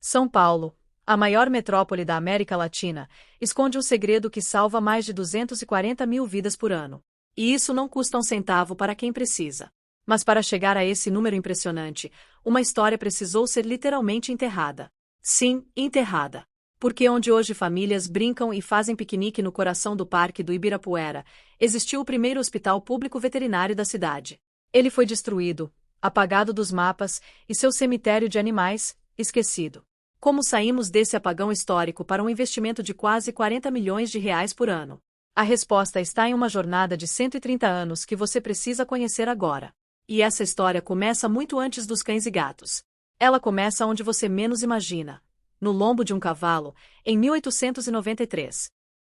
São Paulo, a maior metrópole da América Latina, esconde um segredo que salva mais de 240 mil vidas por ano. E isso não custa um centavo para quem precisa. Mas para chegar a esse número impressionante, uma história precisou ser literalmente enterrada. Sim, enterrada. Porque onde hoje famílias brincam e fazem piquenique no coração do Parque do Ibirapuera, existiu o primeiro hospital público veterinário da cidade. Ele foi destruído, apagado dos mapas, e seu cemitério de animais, esquecido. Como saímos desse apagão histórico para um investimento de quase 40 milhões de reais por ano? A resposta está em uma jornada de 130 anos que você precisa conhecer agora. E essa história começa muito antes dos cães e gatos. Ela começa onde você menos imagina. No lombo de um cavalo, em 1893.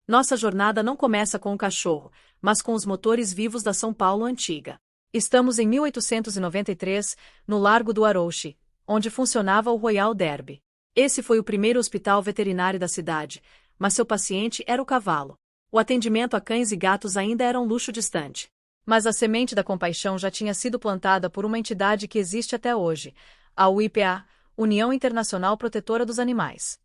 Nossa jornada não começa com o cachorro, mas com os motores vivos da São Paulo antiga. Estamos em 1893, no Largo do Arouche, onde funcionava o Royal Derby. Esse foi o primeiro hospital veterinário da cidade, mas seu paciente era o cavalo. O atendimento a cães e gatos ainda era um luxo distante. Mas a semente da compaixão já tinha sido plantada por uma entidade que existe até hoje, a UIPA, União Internacional Protetora dos Animais.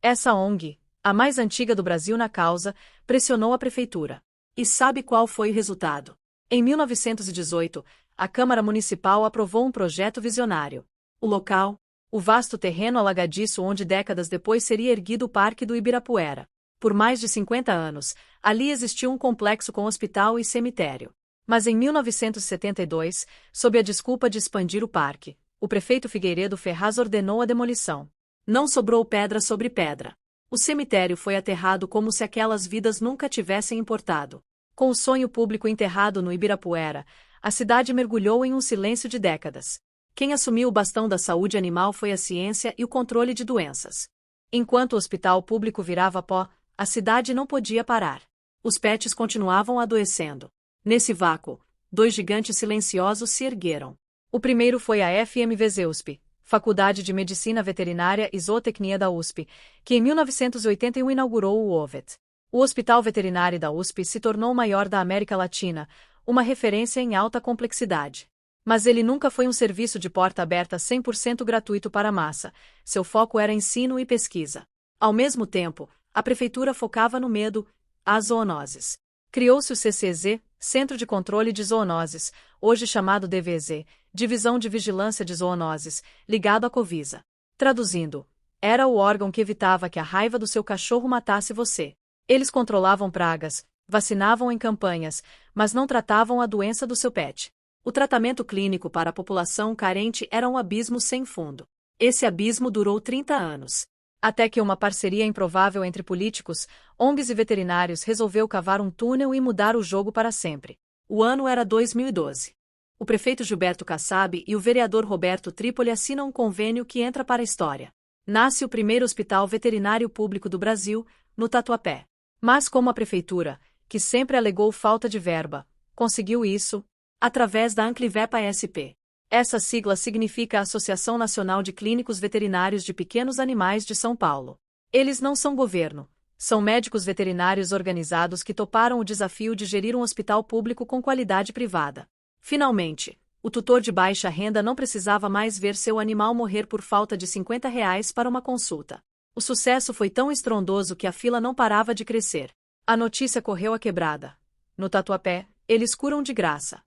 Essa ONG, a mais antiga do Brasil na causa, pressionou a prefeitura. E sabe qual foi o resultado? Em 1918, a Câmara Municipal aprovou um projeto visionário. O local, o vasto terreno alagadiço onde décadas depois seria erguido o Parque do Ibirapuera. Por mais de 50 anos, ali existiu um complexo com hospital e cemitério. Mas em 1972, sob a desculpa de expandir o parque, o prefeito Figueiredo Ferraz ordenou a demolição. Não sobrou pedra sobre pedra. O cemitério foi aterrado como se aquelas vidas nunca tivessem importado. Com o sonho público enterrado no Ibirapuera, a cidade mergulhou em um silêncio de décadas. Quem assumiu o bastão da saúde animal foi a ciência e o controle de doenças. Enquanto o hospital público virava pó, a cidade não podia parar. Os pets continuavam adoecendo. Nesse vácuo, dois gigantes silenciosos se ergueram. O primeiro foi a FMVZ-USP, Faculdade de Medicina Veterinária e Zootecnia da USP, que em 1981 inaugurou o OVET. O Hospital Veterinário da USP se tornou o maior da América Latina, uma referência em alta complexidade. Mas ele nunca foi um serviço de porta aberta 100% gratuito para a massa, seu foco era ensino e pesquisa. Ao mesmo tempo, a prefeitura focava no medo, às zoonoses. Criou-se o CCZ, Centro de Controle de Zoonoses, hoje chamado DVZ, Divisão de Vigilância de Zoonoses, ligado à Covisa. Traduzindo, era o órgão que evitava que a raiva do seu cachorro matasse você. Eles controlavam pragas, vacinavam em campanhas, mas não tratavam a doença do seu pet. O tratamento clínico para a população carente era um abismo sem fundo. Esse abismo durou 30 anos. Até que uma parceria improvável entre políticos, ONGs e veterinários resolveu cavar um túnel e mudar o jogo para sempre. O ano era 2012. O prefeito Gilberto Kassab e o vereador Roberto Trípoli assinam um convênio que entra para a história. Nasce o primeiro hospital veterinário público do Brasil, no Tatuapé. Mas como a prefeitura, que sempre alegou falta de verba, conseguiu isso através da Anclivepa-SP. Essa sigla significa Associação Nacional de Clínicos Veterinários de Pequenos Animais de São Paulo. Eles não são governo, são médicos veterinários organizados que toparam o desafio de gerir um hospital público com qualidade privada. Finalmente, o tutor de baixa renda não precisava mais ver seu animal morrer por falta de R$ 50 para uma consulta. O sucesso foi tão estrondoso que a fila não parava de crescer. A notícia correu a quebrada. No Tatuapé, eles curam de graça.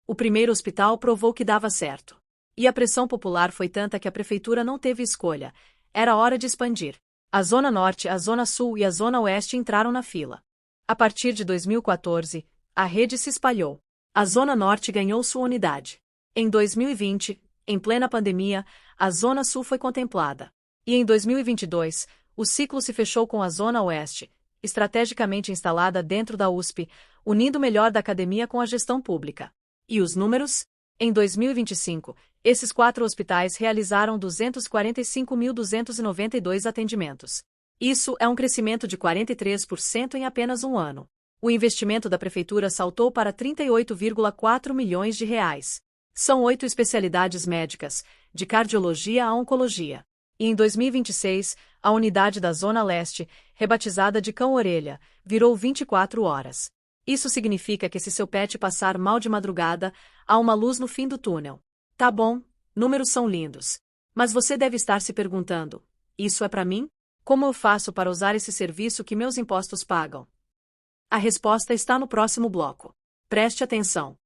O primeiro hospital provou que dava certo. E a pressão popular foi tanta que a prefeitura não teve escolha. Era hora de expandir. A Zona Norte, a Zona Sul e a Zona Oeste entraram na fila. A partir de 2014, a rede se espalhou. A Zona Norte ganhou sua unidade. Em 2020, em plena pandemia, a Zona Sul foi contemplada. E em 2022, o ciclo se fechou com a Zona Oeste, estrategicamente instalada dentro da USP, unindo o melhor da academia com a gestão pública. E os números? Em 2025, esses 4 hospitais realizaram 245.292 atendimentos. Isso é um crescimento de 43% em apenas um ano. O investimento da prefeitura saltou para 38,4 milhões de reais. São 8 especialidades médicas, de cardiologia a oncologia. E em 2026, a unidade da Zona Leste, rebatizada de Cão-Orelha, virou 24 horas. Isso significa que se seu pet passar mal de madrugada, há uma luz no fim do túnel. Tá bom, números são lindos. Mas você deve estar se perguntando: isso é para mim? Como eu faço para usar esse serviço que meus impostos pagam? A resposta está no próximo bloco. Preste atenção.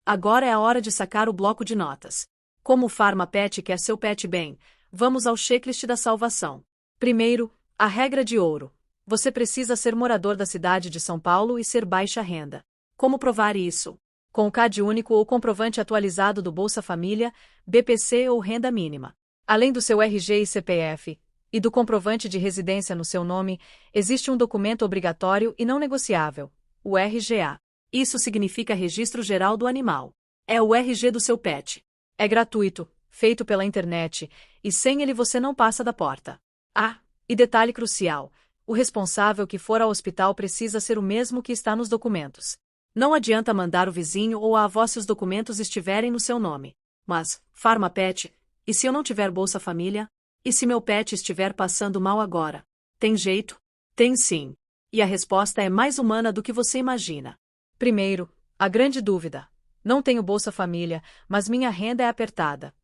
Agora é a hora de sacar o bloco de notas. Como o PharmaPet quer seu pet bem, vamos ao checklist da salvação. Primeiro, a regra de ouro. Você precisa ser morador da cidade de São Paulo e ser baixa renda. Como provar isso? Com o CAD único ou comprovante atualizado do Bolsa Família, BPC ou renda mínima. Além do seu RG e CPF, e do comprovante de residência no seu nome, existe um documento obrigatório e não negociável, o RGA. Isso significa Registro Geral do Animal. É o RG do seu pet. É gratuito, feito pela internet, e sem ele você não passa da porta. Ah, e detalhe crucial: o responsável que for ao hospital precisa ser o mesmo que está nos documentos. Não adianta mandar o vizinho ou a avó se os documentos estiverem no seu nome. Mas, PharmaPet, e se eu não tiver Bolsa Família? E se meu pet estiver passando mal agora? Tem jeito? Tem sim. E a resposta é mais humana do que você imagina. Primeiro, a grande dúvida. Não tenho Bolsa Família, mas minha renda é apertada.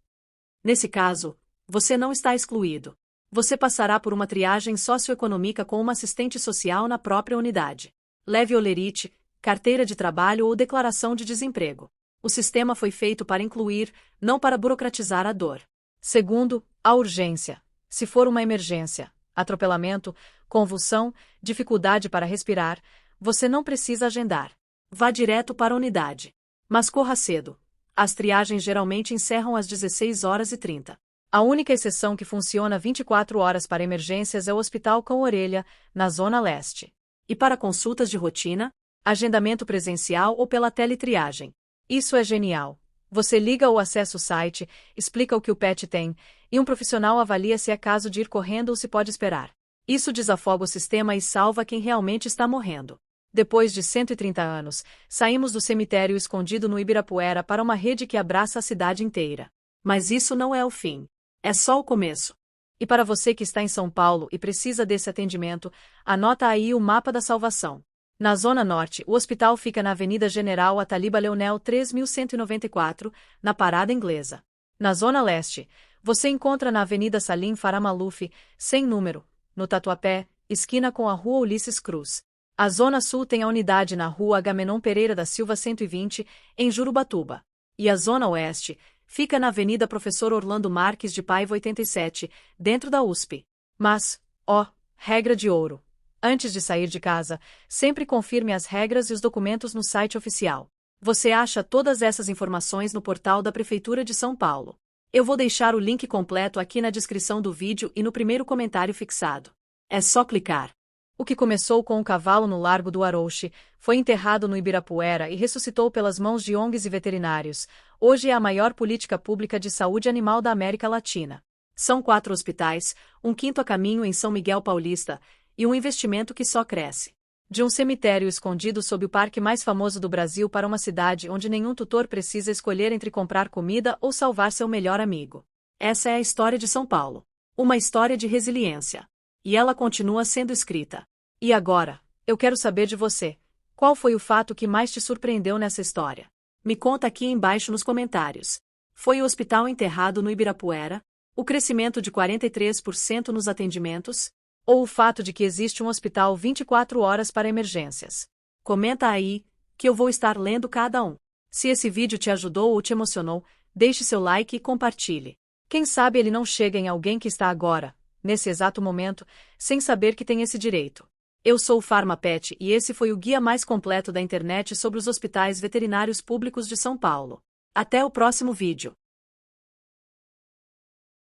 Nesse caso, você não está excluído. Você passará por uma triagem socioeconômica com uma assistente social na própria unidade. Leve holerite, carteira de trabalho ou declaração de desemprego. O sistema foi feito para incluir, não para burocratizar a dor. Segundo, a urgência. Se for uma emergência, atropelamento, convulsão, dificuldade para respirar, você não precisa agendar. Vá direto para a unidade. Mas corra cedo. As triagens geralmente encerram às 16h30. A única exceção que funciona 24 horas para emergências é o Hospital Cão Orelha, na Zona Leste. E para consultas de rotina, agendamento presencial ou pela teletriagem. Isso é genial. Você liga ou acessa o site, explica o que o pet tem, e um profissional avalia se é caso de ir correndo ou se pode esperar. Isso desafoga o sistema e salva quem realmente está morrendo. Depois de 130 anos, saímos do cemitério escondido no Ibirapuera para uma rede que abraça a cidade inteira. Mas isso não é o fim. É só o começo. E para você que está em São Paulo e precisa desse atendimento, anota aí o mapa da salvação. Na Zona Norte, o hospital fica na Avenida General Ataliba Leonel 3194, na Parada Inglesa. Na Zona Leste, você encontra na Avenida Salim Farah Maluf, sem número, no Tatuapé, esquina com a Rua Ulisses Cruz. A Zona Sul tem a unidade na Rua Agamenon Pereira da Silva 120, em Jurubatuba. E a Zona Oeste fica na Avenida Professor Orlando Marques de Paiva 87, dentro da USP. Mas, regra de ouro. Antes de sair de casa, sempre confirme as regras e os documentos no site oficial. Você acha todas essas informações no portal da Prefeitura de São Paulo. Eu vou deixar o link completo aqui na descrição do vídeo e no primeiro comentário fixado. É só clicar. O que começou com um cavalo no Largo do Arouche, foi enterrado no Ibirapuera e ressuscitou pelas mãos de ONGs e veterinários. Hoje é a maior política pública de saúde animal da América Latina. São 4 hospitais, um quinto a caminho em São Miguel Paulista, e um investimento que só cresce. De um cemitério escondido sob o parque mais famoso do Brasil para uma cidade onde nenhum tutor precisa escolher entre comprar comida ou salvar seu melhor amigo. Essa é a história de São Paulo. Uma história de resiliência. E ela continua sendo escrita. E agora, eu quero saber de você. Qual foi o fato que mais te surpreendeu nessa história? Me conta aqui embaixo nos comentários. Foi o hospital enterrado no Ibirapuera? O crescimento de 43% nos atendimentos? Ou o fato de que existe um hospital 24 horas para emergências? Comenta aí, que eu vou estar lendo cada um. Se esse vídeo te ajudou ou te emocionou, deixe seu like e compartilhe. Quem sabe ele não chega em alguém que está agora, nesse exato momento, sem saber que tem esse direito. Eu sou o PharmaPet e esse foi o guia mais completo da internet sobre os hospitais veterinários públicos de São Paulo. Até o próximo vídeo.